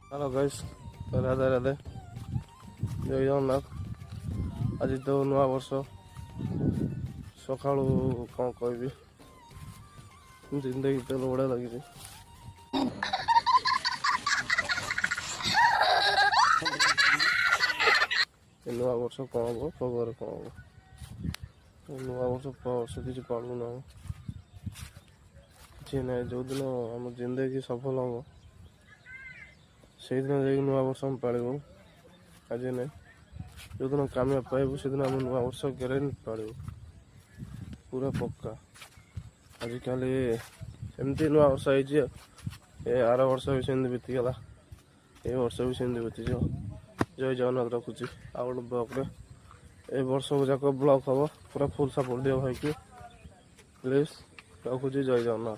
Hello guys, Radhe Radhe, जय जगन्नाथ। आज तो नुआ वर्ष सकाळु कौन कहबी, जिंदगी तो बड़ा लगी। नुआ वर्ष कौन हम खबर कौन हम नुआ वर्ष किसी पालू ना कि ना। जो दिन आम जिंदगी सफल हम से दिन जाए नुआ वर्ष हम पालू। आज ना जो दिन कामयाब पाइबू से दिन आम नुआ वर्ष ग्यारंटी पालू पूरा पक्का। आजिकल एमती नुआ वर्ष है आर वर्ष भी सेमती बीतीगला, ए वर्ष भी सेमती बीतीज। जय जगन्नाथ रखुची आ गोटे ब्लॉक ए वर्ष जाक ब्लॉक हम पूरा फुल सपोर्ट दियो भाई की प्लीज। रखुची जय जगन्नाथ।